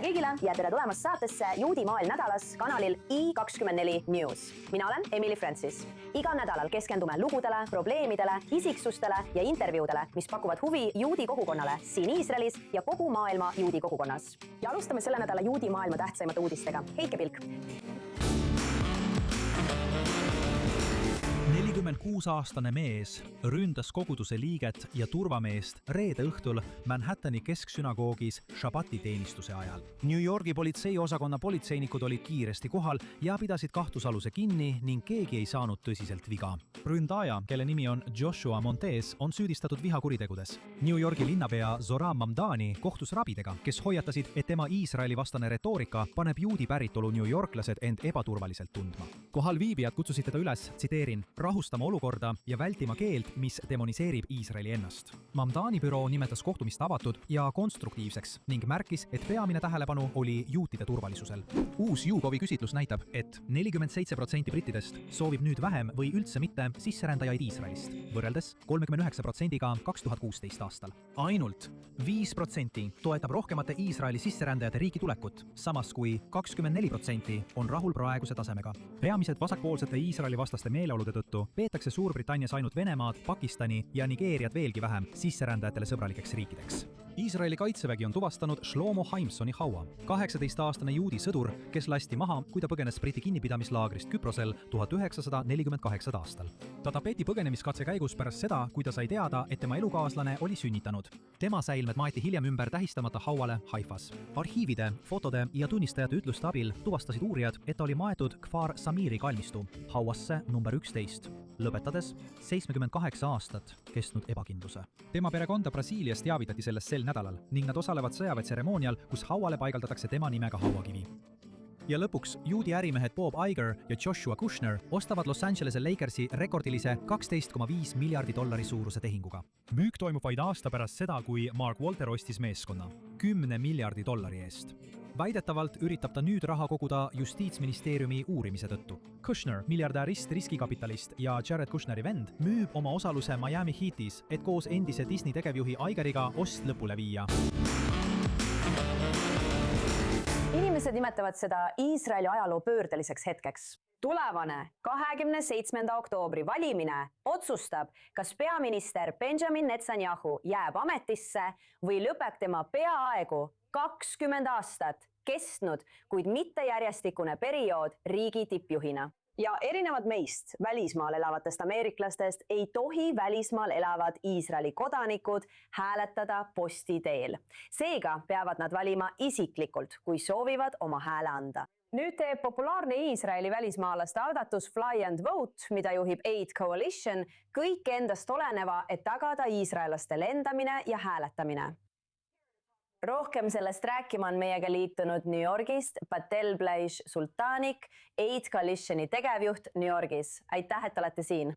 tere kõigile ja tere tulemast saatesse Juudi maailm nädalas kanalil i24 News. Mina olen Emily Francis. Iga nädalal keskendume lugudele, probleemidele, isiksustele ja intervjuudele, mis pakuvad huvi juudi kogukonnale siin Iisraelis ja kogu maailma juudi kogukonnas. Ja alustame selle nädala juudi maailma tähtsaimate uudistega. Heitke pilk! 46-aastane mees ründas koguduse liiget ja turvameest reede õhtul Manhattani kesksünagoogis Shabbati teenistuse ajal. New Yorgi politseiosakonna politseinikud olid kiiresti kohal ja pidasid kahtlusaluse kinni ning keegi ei saanud tõsiselt viga. Ründaja, kelle nimi on Joshua Montez, on süüdistatud vihakuritegudes. New Yorgi linnapea Zohran Mamdani kohtus rabidega, kes hoiatasid, et tema Iisraeli vastane retoorika paneb juudi päritolu New Yorklased end ebaturvaliselt tundma. Kohal viibijad kutsusid teda üles, tsiteerin, rahustama olukorda ja vältima keelt, mis demoniseerib Iisraeli ennast. Mamdani büroo nimetas kohtumist avatud ja konstruktiivseks ning märkis, et peamine tähelepanu oli juutide turvalisusel. Uus YouGovi küsitlus näitab, et 47% brittidest soovib nüüd vähem või üldse mitte sisserändajaid Iisraelist, võrreldes 39%-ga 2016 aastal. Ainult 5% toetab rohkemate Iisraeli sisserändajate riiki tulekut, samas kui 24% on rahul praeguse tasemega. Peamised vasakpoolsete Iisraeli vastaste meeleolude tõttu peetakse Suurbritannias ainult Venemaad, Pakistani ja Nigeeriat veelgi vähem sisserändajatele sõbralikeks riikideks. Iisraeli kaitsevägi on tuvastanud Shlomo Haimsoni haua, 18-aastane juudi sõdur, kes lasti maha, kui ta põgenes Briti kinnipidamislaagrist Küprosel 1948 aastal. Ta tapeti põgenemiskatse käigus pärast seda, kui ta sai teada, et tema elukaaslane oli sünnitanud. Tema säilmed maeti hiljem ümber tähistamata hauale Haifas. Arhiivide, fotode ja tunnistajate ütluste abil tuvastasid uurijad, et ta oli maetud Kfar Samiri kalmistu, hauasse number 11, lõpetades 78 aastat kestnud ebakindluse. Tema perekonda Brasiilias teavitati sellest sel nädalal ning nad osalevad sõjaväetseremoonial, kus hauale paigaldatakse tema nimega hauakivi. Ja lõpuks juudi ärimehed Bob Iger ja Joshua Kushner ostavad Los Angelese Lakersi rekordilise $12,5 miljardi suuruse tehinguga. Müük toimub vaid aasta pärast seda, kui Mark Walter ostis meeskonna $10 miljardi eest. Väidetavalt üritab ta nüüd raha koguda Justiitsministeeriumi uurimise tõttu. Kushner, miljardäärist, riskikapitalist ja Jared Kushneri vend, müüb oma osaluse Miami Heatis, et koos endise Disney tegevjuhi Igeriga ost lõpule viia. Inimesed nimetavad seda Iisraeli ajaloo pöördeliseks hetkeks. Tulevane 27. oktoobri valimine otsustab, kas peaminister Benjamin Netanyahu jääb ametisse või lõpeb tema peaaegu 20 aastat kestnud, kuid mitte järjestikune periood riigi tippjuhina. Ja erinevad meist välismaal elavatest ameeriklastest ei tohi välismaal elavad Iisraeli kodanikud hääletada posti teel. Seega peavad nad valima isiklikult, kui soovivad oma hääle anda. Nüüd teeb populaarne Iisraeli välismaalaste algatus Fly and Vote, mida juhib Aid Coalition, kõik endast oleneva, et tagada iisraelaste lendamine ja hääletamine. Rohkem sellest rääkima on meiega liitunud New Yorgist Patel Blaish Sultanik, Aid Coalitioni tegevjuht New Yorgis. Aitäh, et olete siin.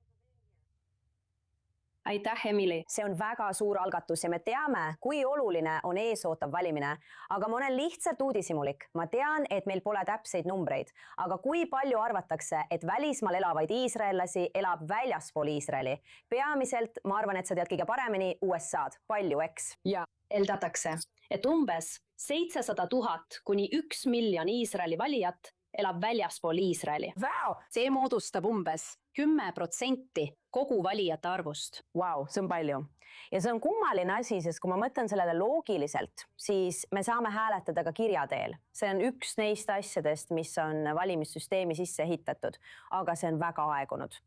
Aitäh, Emily. See on väga suur algatus ja me teame, kui oluline on eesootav valimine. Aga ma olen lihtsalt uudishimulik. Ma tean, et meil pole täpseid numbreid. Aga kui palju arvatakse, et välismaal elavaid iisraellasi elab väljaspool Iisraeli? Peamiselt, ma arvan, et sa tead kõige paremini USA'd. Palju, eks? Ja eeldatakse, et umbes 700 000 kuni 1 miljon Iisraeli valijat elab väljaspool Iisraeli. Wow! See moodustab umbes 10% kogu valijate arvust. Wow, see on palju. Ja see on kummaline asi, sest kui ma mõtlen sellele loogiliselt, siis me saame hääletada ka kirja teel. See on üks neist asjadest, mis on valimissüsteemi sisse ehitatud, aga see on väga aegunud.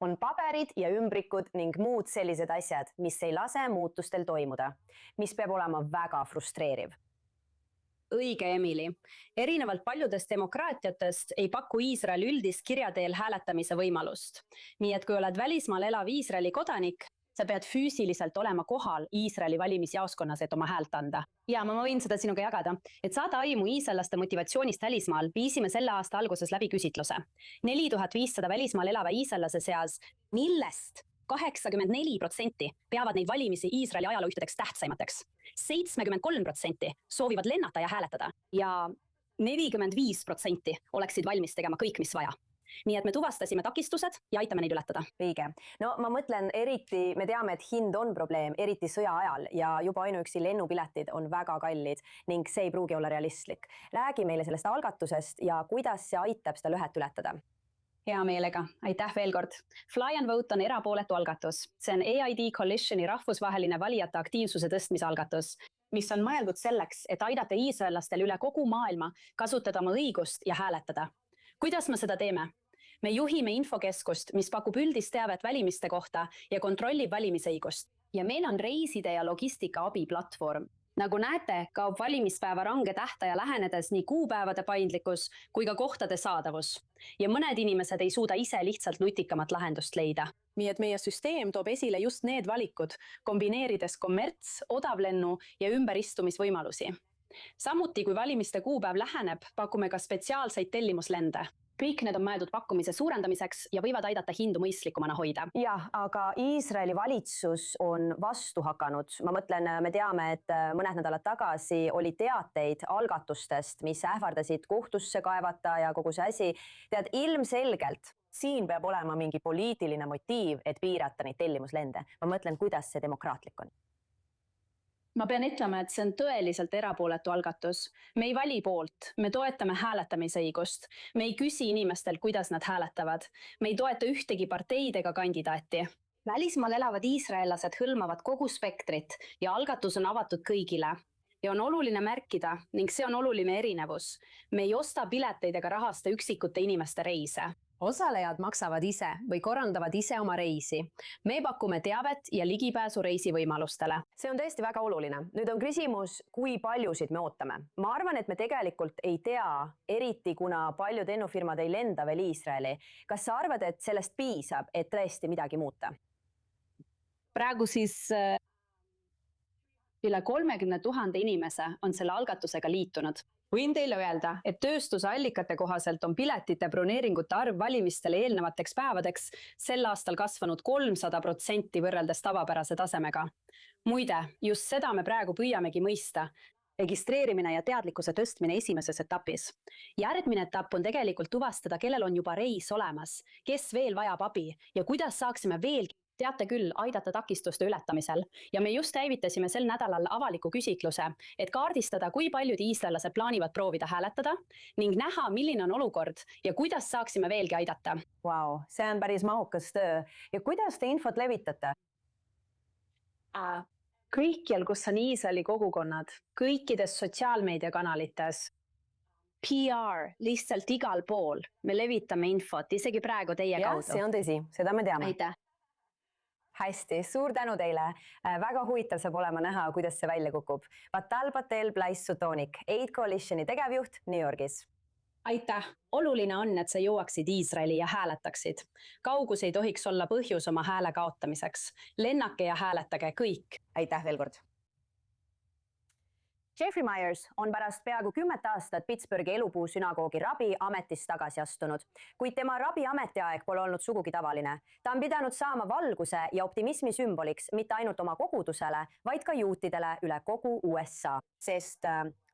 On paberid ja ümbrikud ning muud sellised asjad, mis ei lase muutustel toimuda, mis peab olema väga frustreeriv. Õige, Emily. Erinevalt paljudest demokraatiatest ei paku Iisrael üldist kirja teel hääletamise võimalust. Nii et kui oled välismaal elav Iisraeli kodanik, sa pead füüsiliselt olema kohal Iisraeli valimisjaoskonnas, et oma häält anda. Ja ma võin seda sinuga jagada. Et saada aimu iisraelaste motivatsioonist välismaal, viisime selle aasta alguses läbi küsitluse. 4500 välismaal elava iisraellase seas, millest 84% peavad neid valimisi Iisraeli ajaloo ühtedeks tähtsaimateks. 73% soovivad lennata ja hääletada ja 45% oleksid valmis tegema kõik, mis vaja. Nii et me tuvastasime takistused ja aitame neid ületada. Õige. No ma mõtlen eriti, me teame, et hind on probleem, eriti sõja ajal ja juba ainuüksi lennupiletid on väga kallid ning see ei pruugi olla realistlik. Räägi meile sellest algatusest ja kuidas see aitab seda lõhet ületada. Hea meelega, aitäh veel kord. Fly and Vote on erapooletu algatus. See on EID Coalitioni rahvusvaheline valijate aktiivsuse tõstmise algatus, mis on mõeldud selleks, et aidata iisraellastel üle kogu maailma kasutada oma õigust ja hääletada. Kuidas me seda teeme? Me juhime infokeskust, mis pakub üldist teavet valimiste kohta ja kontrollib valimisõigust. Ja meil on reiside ja logistika abi platvorm. Nagu näete, kaob valimispäeva range tähtaja lähenedes nii kuupäevade paindlikkus kui ka kohtade saadavus. Ja mõned inimesed ei suuda ise lihtsalt nutikamat lahendust leida. Nii et meie süsteem toob esile just need valikud, kombineerides kommerts, odavlennu ja ümberistumisvõimalusi. Samuti, kui valimiste kuupäev läheneb, pakume ka spetsiaalseid tellimuslende. Kõik need on mõeldud pakkumise suurendamiseks ja võivad aidata hindu mõistlikumana hoida. Jah, aga Iisraeli valitsus on vastu hakanud. Ma mõtlen, me teame, et mõned nädalad tagasi oli teateid algatustest, mis ähvardasid kohtusse kaevata ja kogu see asi. Tead, ilmselgelt siin peab olema mingi poliitiline motiiv, et piirata neid tellimuslende. Ma mõtlen, kuidas see demokraatlik on. Ma pean ütlema, et see on tõeliselt erapooletu algatus. Me ei vali poolt, me toetame hääletamisõigust. Me ei küsi inimestel, kuidas nad hääletavad. Me ei toeta ühtegi parteid ega kandidaati. Välismaal elavad iisraellased hõlmavad kogu spektrit ja algatus on avatud kõigile. Ja on oluline märkida ning see on oluline erinevus. Me ei osta pileteid ega rahasta üksikute inimeste reise. Osalejad maksavad ise või korraldavad ise oma reisi. Me pakume teavet ja ligipääsu reisivõimalustele. See on tõesti väga oluline. Nüüd on küsimus, kui paljusid me ootame. Ma arvan, et me tegelikult ei tea, eriti kuna paljud lennufirmad ei lenda veel Iisraeli. Kas sa arvad, et sellest piisab, et tõesti midagi muuta? Praegu siis üle 30 000 inimese on selle algatusega liitunud. Võin teile öelda, et tööstuse allikate kohaselt on piletite broneeringute arv valimistele eelnevateks päevadeks sel aastal kasvanud 300% võrreldes tavapärase tasemega. Muide, just seda me praegu püüamegi mõista. Registreerimine ja teadlikkuse tõstmine esimeses etapis. Järgmine etapp on tegelikult tuvastada, kellel on juba reis olemas, kes veel vajab abi ja kuidas saaksime veelgi teate küll, aidata takistuste ületamisel. Ja me just käivitasime sel nädalal avaliku küsitluse, et kaardistada, kui paljud iisraellased plaanivad proovida hääletada ning näha, milline on olukord ja kuidas saaksime veelgi aidata. Wow, see on päris mahukas töö. Ja kuidas te infot levitate? Kõikjal, kus on Iisraeli kogukonnad, kõikides sotsiaalmeediakanalites, PR, lihtsalt igal pool. Me levitame infot, isegi praegu teie kaudu. Jah, see on tõsi, seda me teame. Aitäh. Hästi, suur tänu teile. Väga huvitav saab olema näha, kuidas see välja kukub. Batal Patel Blais-Sutonik, EID Coalitioni tegevjuht New Yorgis. Aitäh. Oluline on, et sa jõuaksid Iisraeli ja hääletaksid. Kaugus ei tohiks olla põhjus oma hääle kaotamiseks. Lennake ja hääletage kõik. Aitäh veel kord. Jeffrey Myers on pärast peaaegu 10 aastat Pittsburghi Elupuu sünagoogi rabi ametist tagasi astunud, kuid tema rabi ametiaeg pole olnud sugugi tavaline. Ta on pidanud saama valguse ja optimismi sümboliks mitte ainult oma kogudusele, vaid ka juutidele üle kogu USA. Sest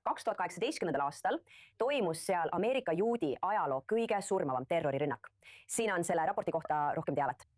2018. aastal toimus seal Ameerika juudi ajaloo kõige surmavam terrorirünnak. Siin on selle raporti kohta rohkem teavet.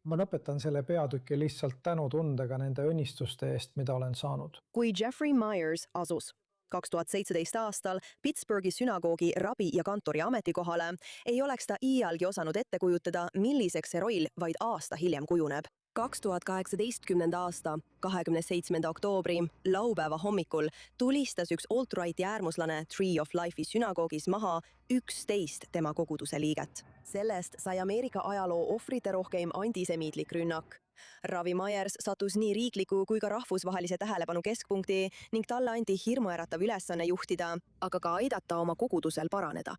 Ma lõpetan selle peatüki lihtsalt tänutundega nende õnnistuste eest, mida olen saanud. Kui Jeffrey Myers asus 2017 aastal Pittsburghi sünagoogi rabi- ja kantori ametikohale, ei oleks ta iialgi osanud ette kujutada, milliseks see roll vaid aasta hiljem kujuneb. 2018. aasta 27. oktoobri laupäeva hommikul tulistas üks alt-righti äärmuslane Tree of Life'i sünagoogis maha 11 tema koguduse liiget. Sellest sai Ameerika ajaloo ohvrite rohkeim antisemiitlik rünnak. Ravi Myers sattus nii riikliku kui ka rahvusvahelise tähelepanu keskpunkti ning talle anti hirmuäratav ülesanne juhtida, aga ka aidata oma kogudusel paraneda.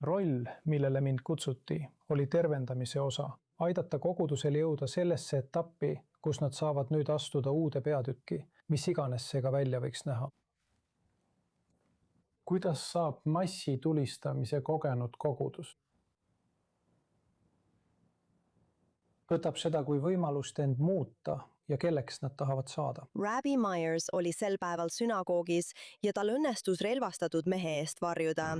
Roll, millele mind kutsuti, oli tervendamise osa. Aidata kogudusel jõuda sellesse etappi, kus nad saavad nüüd astuda uude peatükki, mis iganes see ka välja võiks näha. Kuidas saab massi tulistamise kogenud kogudus? Võtab seda kui võimalust end muuta ja kelleks nad tahavad saada. Rabbi Myers oli sel päeval sünagoogis ja tal õnnestus relvastatud mehe eest varjuda.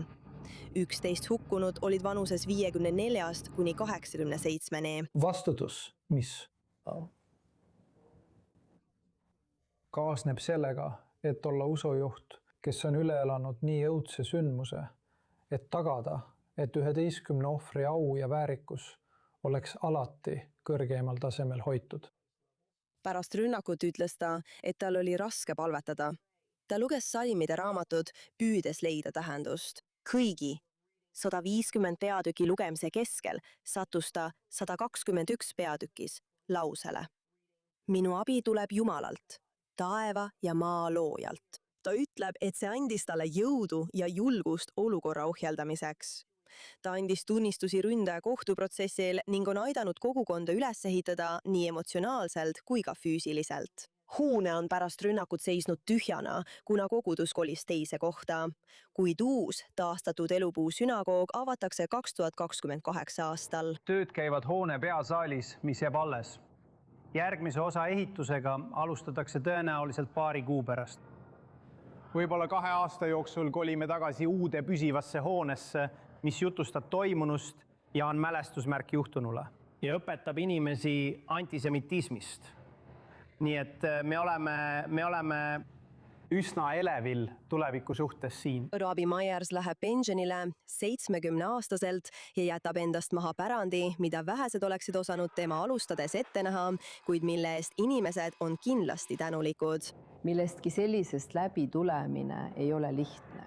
11 hukkunut olid vanuses 54 kuni 87. Vastutus, mis kaasneb sellega, et olla usujuht, kes on üle elanud nii õudse sündmuse, et tagada, et 11 ohvri au ja väärikus oleks alati kõrgeimal tasemel hoitud. Pärast rünnakut ütles ta, et tal oli raske palvetada. Ta luges salmide raamatut, püüdes leida tähendust. Kõigi 150 peatüki lugemise keskel sattus ta 121 peatükis lausele. Minu abi tuleb Jumalalt, taeva ja maa loojalt. Ta ütleb, et see andis talle jõudu ja julgust olukorra ohjeldamiseks. Ta andis tunnistusi ründaja kohtuprotsessil ning on aidanud kogukonda üles ehitada nii emotsionaalselt kui ka füüsiliselt. Hoone on pärast rünnakut seisnud tühjana, kuna kogudus kolis teise kohta. Kuid uus taastatud Elupuu sünagoog avatakse 2028 aastal. Tööd käivad hoone peasaalis, mis jääb alles. Järgmise osa ehitusega alustatakse tõenäoliselt paari kuu pärast. Võib-olla 2 aasta jooksul kolime tagasi uude püsivasse hoonesse, mis jutustab toimunust ja on mälestusmärk juhtunule. Ja õpetab inimesi antisemitismist. Nii et me oleme üsna elevil tuleviku suhtes siin. Rabi Myers läheb pensionile 70-aastaselt ja jätab endast maha pärandi, mida vähesed oleksid osanud tema alustades ette näha, kuid mille eest inimesed on kindlasti tänulikud. Millestki sellisest läbi tulemine ei ole lihtne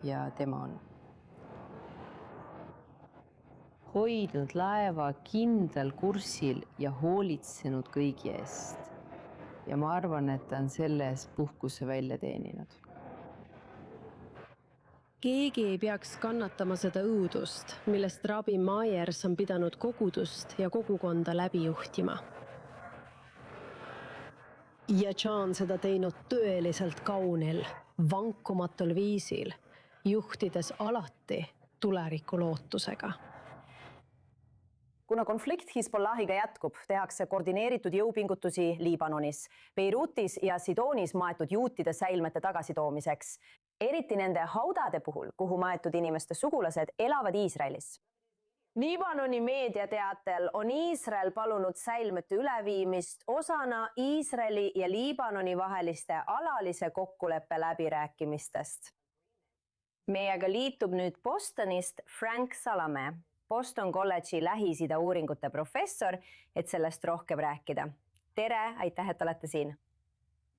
ja tema on hoidnud laeva kindlal kursil ja hoolitsenud kõigi eest. Ja ma arvan, et ta on selles puhkuse välja teeninud. Keegi ei peaks kannatama seda õudust, millest Rabi Myers on pidanud kogudust ja kogukonda läbi juhtima. Ja John seda teinud tõeliselt kaunil, vankumatul viisil, juhtides alati tuleviku lootusega. Kuna konflikt Hezbollahiga jätkub, tehakse koordineeritud jõupingutusi Liibanonis, Beirutis ja Sidonis maetud juutide säilmete tagasitoomiseks, eriti nende haudade puhul, kuhu maetud inimeste sugulased elavad Iisraelis. Liibanoni meediateatel on Iisrael palunud säilmete üleviimist osana Iisraeli ja Liibanoni vaheliste alalise kokkuleppe läbirääkimistest. Meiega liitub nüüd Bostonist Frank Salamäe, Boston College'i Lähis-Ida uuringute professor, et sellest rohkem rääkida. Tere, aitäh, et olete siin.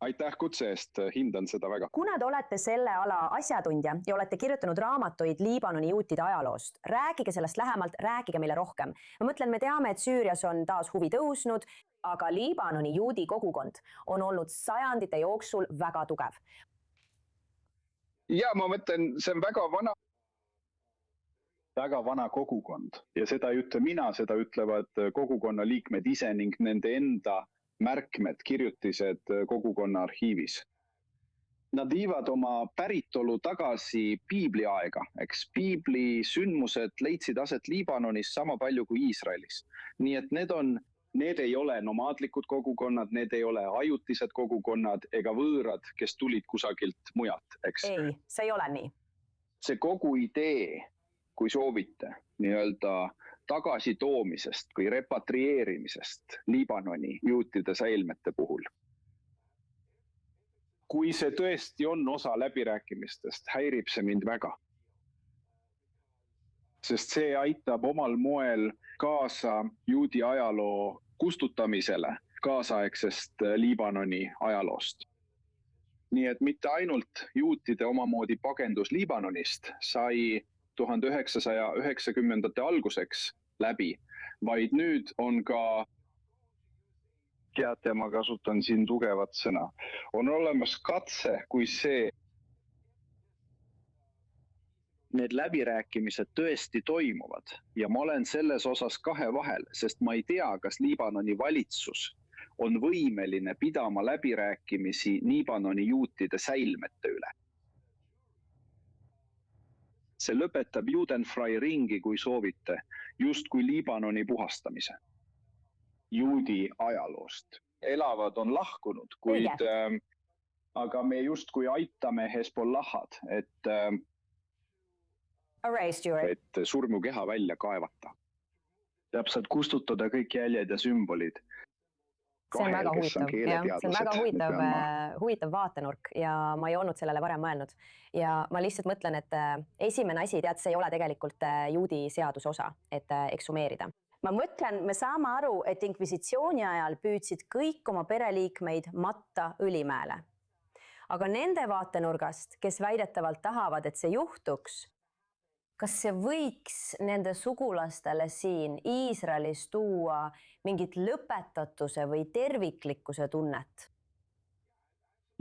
Aitäh kutse eest, hindan seda väga. Kuna te olete selle ala asjatundja ja olete kirjutanud raamatuid Liibanoni juutide ajaloost, rääkige sellest lähemalt, rääkige meile rohkem. Ma mõtlen, me teame, et Süürias on taas huvi tõusnud, aga Liibanoni juudi kogukond on olnud sajandite jooksul väga tugev. Ja ma mõtlen, see on väga vana kogukond ja seda ei ütle mina, seda ütlevad kogukonna liikmed ise ning nende enda märkmed, kirjutised kogukonna arhiivis. Nad viivad oma päritolu tagasi piibli aega, eks piibli sündmused leidsid aset Liibanonis sama palju kui Iisraelis. Nii et need ei ole nomaadlikud kogukonnad, need ei ole ajutised kogukonnad ega võõrad, kes tulid kusagilt mujalt, eks. Ei, see ei ole nii. See kogu idee, kui soovite, nii-öelda tagasitoomisest või repatrieerimisest Liibanoni juutide säilmete puhul. Kui see tõesti on osa läbirääkimistest, häirib see mind väga. Sest see aitab omal moel kaasa juudi ajaloo kustutamisele kaasaegsest Liibanoni ajaloost. Nii et mitte ainult juutide omamoodi pagendus Liibanonist sai 1990. alguseks läbi, vaid nüüd on ka, teate, ma kasutan siin tugevat sõna, on olemas katse, kui need läbirääkimised tõesti toimuvad ja ma olen selles osas kahe vahel, sest ma ei tea, kas Liibanoni valitsus on võimeline pidama läbirääkimisi Liibanoni juutide säilmete üle. See lõpetab Judenfrei ringi, kui soovite, just kui Liibanoni puhastamise. Juudi ajaloost. Elavad on lahkunud, kuid, aga me just kui aitame Hezbollahad, et Erased your... et surnukeha välja kaevata. Täpselt kustutada kõik jäljed ja sümbolid. See on väga huvitav, see on väga huvitav vaatenurk ja ma ei olnud sellele varem mõelnud. Ja ma lihtsalt mõtlen, et esimene asi, tead, see ei ole tegelikult juudi seaduse osa, et eksumeerida. Ma mõtlen, me saame aru, et inkvisitsiooni ajal püüdsid kõik oma pereliikmeid matta Õlimäele. Aga nende vaatenurgast, kes väidetavalt tahavad, et see juhtuks, kas see võiks nende sugulastele siin Iisraelis tuua mingit lõpetatuse või terviklikkuse tunnet?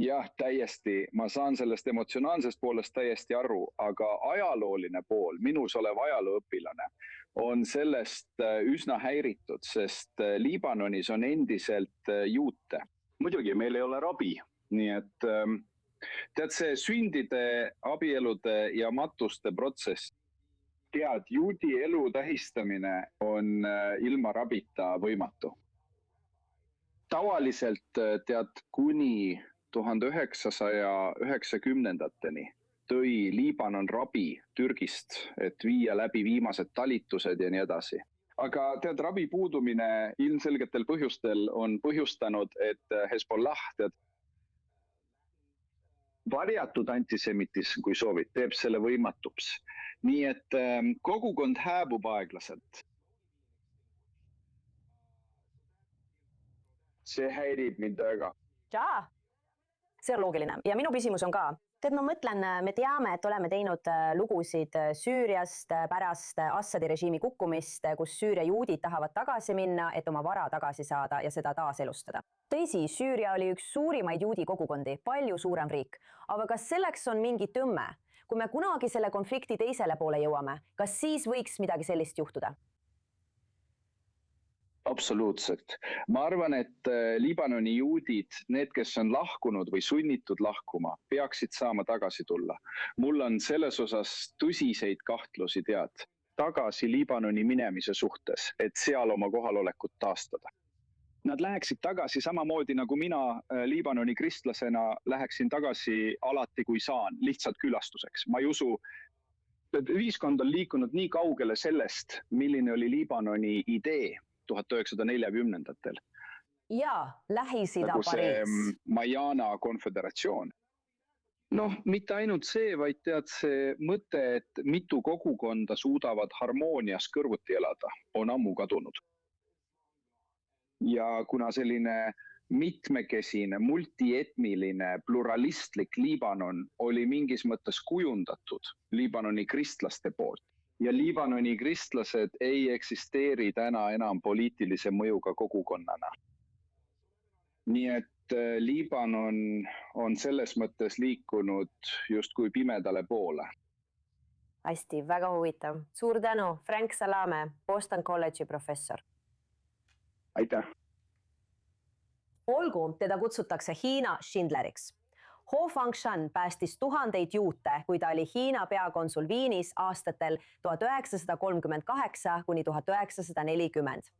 Jah, täiesti. Ma saan sellest emotsionaalsest poolest täiesti aru, aga ajalooline pool, minus olev ajalooõpilane, on sellest üsna häiritud, sest Liibanonis on endiselt juute. Muidugi meil ei ole rabi, nii et tead see sündide, abielude ja matuste protsess. Tead, juudi elu tähistamine on ilma rabita võimatu. Tavaliselt tead kuni 1990-ndateni tõi Liibanon rabi Türgist, et viia läbi viimased talitused ja nii edasi. Aga tead, rabi puudumine ilmselgetel põhjustel on põhjustanud, et Hezbollah varjatud antisemitism, kui soovid, teeb selle võimatuks. Nii et kogukond hääbub aeglaselt. See häirib mind väga. Jaa, see on loogiline. Ja minu küsimus on ka. Tead, ma mõtlen, me teame, et oleme teinud lugusid Süüriast pärast Assadi režiimi kukkumist, kus Süüria juudid tahavad tagasi minna, et oma vara tagasi saada ja seda taaselustada. Tõsi, Süüria oli üks suurimaid juudi kogukondi, palju suurem riik. Aga kas selleks on mingi tõmme? Kui me kunagi selle konflikti teisele poole jõuame, kas siis võiks midagi sellist juhtuda? Absoluutselt. Ma arvan, et Liibanoni juudid, need, kes on lahkunud või sunnitud lahkuma, peaksid saama tagasi tulla. Mul on selles osas tõsiseid kahtlusi tead tagasi Liibanoni minemise suhtes, et seal oma kohalolekut taastada. Nad läheksid tagasi samamoodi nagu mina Liibanoni kristlasena läheksin tagasi alati, kui saan, lihtsalt külastuseks. Ma ei usu, et ühiskond on liikunud nii kaugele sellest, milline oli Liibanoni idee 1940-ndatel. Jaa, Lähis-Ida Pariis. See Majana konföderatsioon. Noh, mitte ainult see, vaid tead see mõte, et mitu kogukonda suudavad harmoonias kõrvuti elada, on ammu kadunud. Ja kuna selline mitmekesine, multietniline, pluralistlik Liibanon oli mingis mõttes kujundatud Liibanoni kristlaste poolt ja Liibanoni kristlased ei eksisteeri täna enam poliitilise mõjuga kogukonnana. Nii et Liibanon on selles mõttes liikunud justkui pimedale poole. Hästi, väga huvitav. Suur tänu, Frank Salame, Boston College'i professor. Aitäh. Olgu, teda kutsutakse Hiina Schindleriks. Ho Fangshan päästis tuhandeid juute, kui ta oli Hiina peakonsul Viinis aastatel 1938 kuni 1940.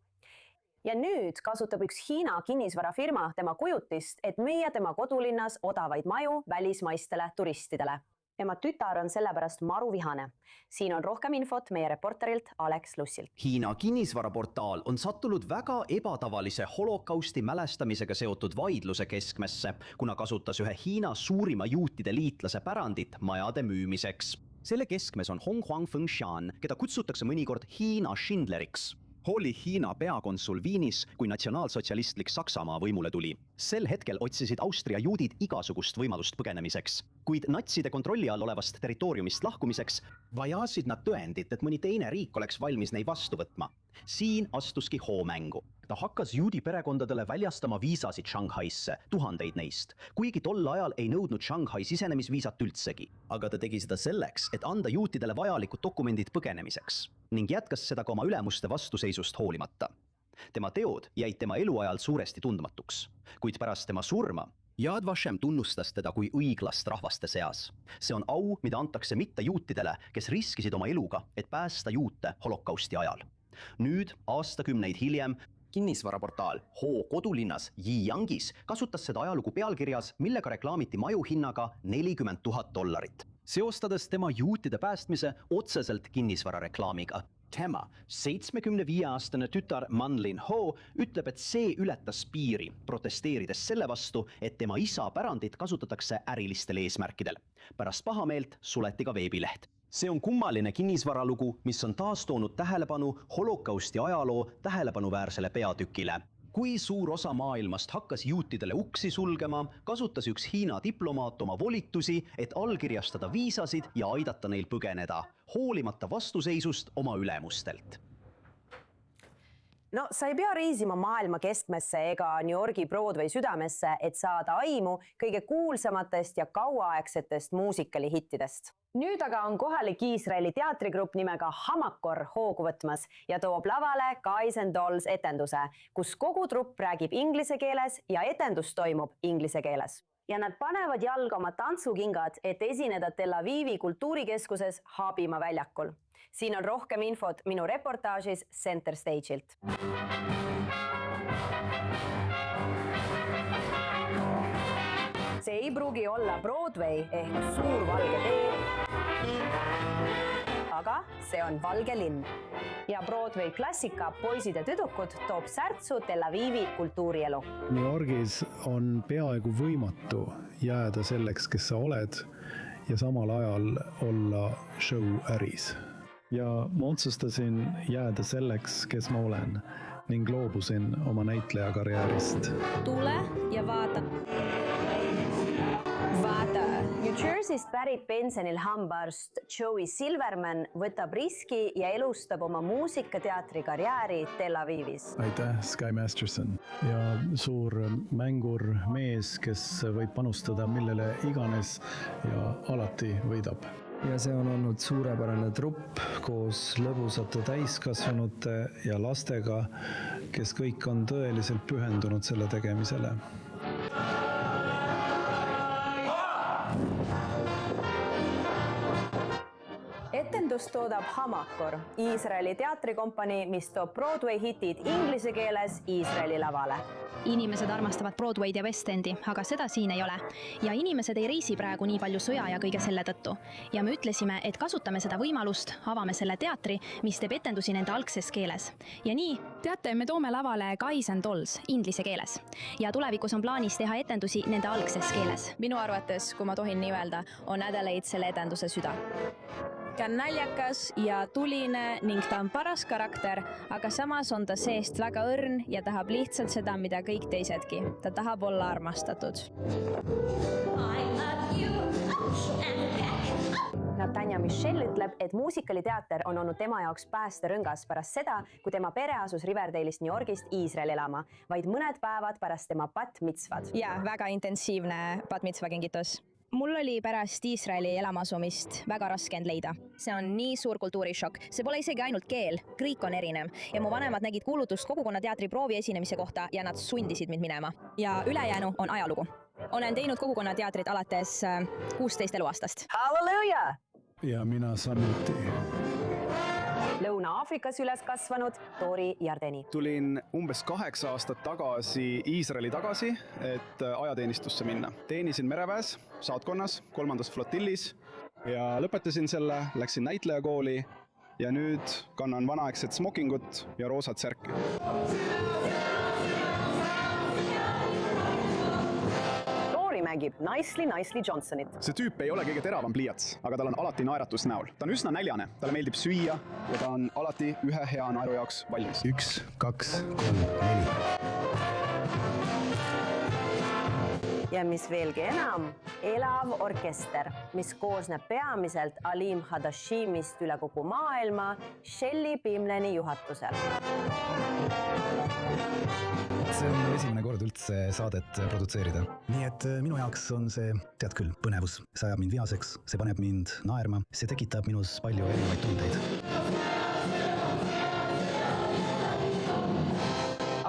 Ja nüüd kasutab üks Hiina kinnisvarafirma tema kujutist, et müüa tema kodulinnas odavaid maju välismaistele turistidele. Ema tütar on sellepärast maru vihane. Siin on rohkem infot meie reporterilt Alex Lussilt. Hiina kinnisvaraportaal on sattunud väga ebatavalise holokausti mälestamisega seotud vaidluse keskmesse, kuna kasutas ühe Hiina suurima juutide liitlase pärandit majade müümiseks. Selle keskmes on Honghuang Fengshan, keda kutsutakse mõnikord Hiina Schindleriks. Oli Hiina peakonsul Viinis, kui natsionaalsotsialistlik Saksamaa võimule tuli. Sel hetkel otsisid Austria juudid igasugust võimalust põgenemiseks. Kuid natside kontrolli all olevast territooriumist lahkumiseks vajasid nad tõendit, et mõni teine riik oleks valmis neid vastu võtma. Siin astuski Ho mängu. Ta hakkas juudi perekondadele väljastama viisasid Shanghaisse, tuhandeid neist, kuigi tol ajal ei nõudnud Shanghai sisenemisviisat üldsegi. Aga ta tegi seda selleks, et anda juutidele vajalikud dokumendid põgenemiseks ning jätkas seda ka oma ülemuste vastuseisust hoolimata. Tema teod jäid tema eluajal suuresti tundmatuks, kuid pärast tema surma Yad Vashem tunnustas teda kui õiglast rahvaste seas. See on au, mida antakse mitte juutidele, kes riskisid oma eluga, et päästa juute holokausti ajal. Nüüd, aastakümneid hiljem, kinnisvaraportaal Ho kodulinnas Yiyangis kasutas seda ajalugu pealkirjas, millega reklaamiti maju hinnaga $40,000. seostades tema juutide päästmise otseselt kinnisvarareklaamiga. Tema, 75-aastane tütar Manlin Ho, ütleb, et see ületas piiri, protesteerides selle vastu, et tema isa pärandit kasutatakse ärilistel eesmärkidel. Pärast pahameelt suleti ka veebileht. See on kummaline kinnisvaralugu, mis on taas toonud tähelepanu holokausti ajaloo tähelepanuväärsele peatükile. Kui suur osa maailmast hakkas juutidele uksi sulgema, kasutas üks Hiina diplomaat oma volitusi, et allkirjastada viisasid ja aidata neil põgeneda, hoolimata vastuseisust oma ülemustelt. No sa ei pea reisima maailma keskmesse ega New Yorgi Broadway südamesse, et saada aimu kõige kuulsamatest ja kauaaegsetest muusikalihittidest. Nüüd aga on kohalik Iisraeli teatrigrupp nimega Hamakor hoogu võtmas ja toob lavale Guys and Dolls etenduse, kus kogu trupp räägib inglise keeles ja etendus toimub inglise keeles. Ja nad panevad jalga oma tantsukingad, et esineda Tel Avivi kultuurikeskuses Haabima väljakul. Siin on rohkem infot minu reportaažis Center Stage'ilt. See ei pruugi olla Broadway ehk suur valge tee, aga see on valge linn. Ja Broadway klassika Poisid ja tüdrukud toob särtsu Tel Avivi kultuurielu. New Yorgis on peaaegu võimatu jääda selleks, kes sa oled ja samal ajal olla show äris. Ja ma otsustasin jääda selleks, kes ma olen ning loobusin oma näitleja karjäärist. Tule ja vaata. New Jersey'st pärit pensionil hambaarst Joey Silverman võtab riski ja elustab oma muusikateatri karjääri Tel Avivis. Aitäh, Sky Masterson. Ja suur mängur mees, kes võib panustada millele iganes ja alati võidab. Ja see on olnud suurepärane trupp koos lõbusate täiskasvanute ja lastega, kes kõik on tõeliselt pühendunud selle tegemisele. Etendust toodab Hamakor, Iisraeli teatrikompanii, mis toob Broadway hitid inglise keeles Iisraeli lavale. Inimesed armastavad Broadway'd ja West Endi, aga seda siin ei ole. Ja inimesed ei reisi praegu nii palju sõja ja kõige selle tõttu. Ja me ütlesime, et kasutame seda võimalust, avame selle teatri, mis teeb etendusi nende algses keeles. Ja nii, teate, me toome lavale Guys and Dolls inglise keeles. Ja tulevikus on plaanis teha etendusi nende algses keeles. Minu arvates, kui ma tohin nii öelda, on Adelaide selle etenduse süda. Ta on naljakas ja tuline ning ta on paras karakter, aga samas on ta seest väga õrn ja tahab lihtsalt seda, mida kõik teisedki. Ta tahab olla armastatud. Natanja Michelle ütleb, et muusikaliteater on olnud tema jaoks päästerõngas pärast seda, kui tema pere asus Riverdale'ist New Yorgist Iisraeli elama, vaid mõned päevad pärast tema bat mitzvad. Ja, väga intensiivne bat mitzva kingitus. Mul oli pärast Iisraeli elamasumist väga raske end leida. See on nii suur kultuurishokk. See pole isegi ainult keel, kõik on erinev. Ja mu vanemad nägid kuulutust kogukonnateatri proovi esinemise kohta ja nad sundisid mind minema. Ja ülejäänu on ajalugu. Olen teinud kogukonnateatrit alates 16 eluaastast. Halleluja! Ja mina samuti. Lõuna-Aafrikas üles kasvanud Tori Jardeni. Tulin umbes 8 aastat tagasi Iisraeli tagasi, et ajateenistusse minna. Teenisin mereväes, saatkonnas, 3. flotillis ja lõpetasin selle, läksin näitlejakooli ja nüüd kannan vanaaegset smokingut ja roosat särki. Mängib Nicely Johnsonit. See tüüp ei ole kõige teravam pliiats, aga tal on alati naeratus näol. Ta on üsna näljane, talle meeldib süüa ja ta on alati ühe hea naeru jaoks valmis. 1, 2, 3, 4. Ja mis veelgi enam, elav orkester, mis koosneb peamiselt Alim Hadashimist üle kogu maailma Shelly Pimleni juhatusel. See on esimene kord üldse saadet produtseerida. Nii et minu jaoks on see, tead küll, põnevus. See ajab mind vihaseks, see paneb mind naerma, see tekitab minus palju erinevaid tundeid.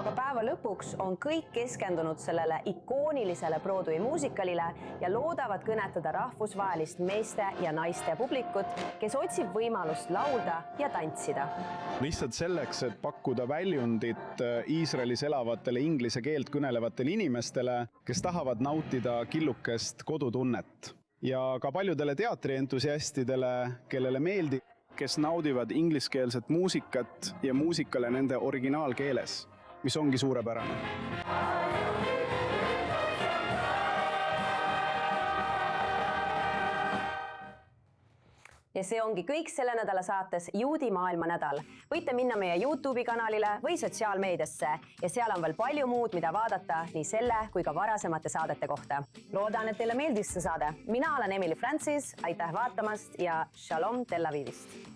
Aga päeva lõpuks on kõik keskendunud sellele ikoonilisele Broadway muusikalile ja loodavad kõnetada rahvusvahelist meeste ja naiste publikut, kes otsib võimalust laulda ja tantsida. Lihtsalt selleks, et pakkuda väljundit Iisraelis elavatele inglise keelt kõnelevatele inimestele, kes tahavad nautida killukest kodutunnet. ja ka paljudele teatrientusiastidele, kellele meeldib, kes naudivad ingliskeelset muusikat ja muusikale nende originaalkeeles, mis ongi suurepärane. Ja see ongi kõik selle nädala saates Juudi maailma nädal. Võite minna meie YouTube'i kanalile või sotsiaalmeediasse ja seal on veel palju muud, mida vaadata nii selle kui ka varasemate saadete kohta. Loodan, et teile meeldis see saade. Mina olen Emily Francis, aitäh vaatamast ja Shalom Tel Avivist!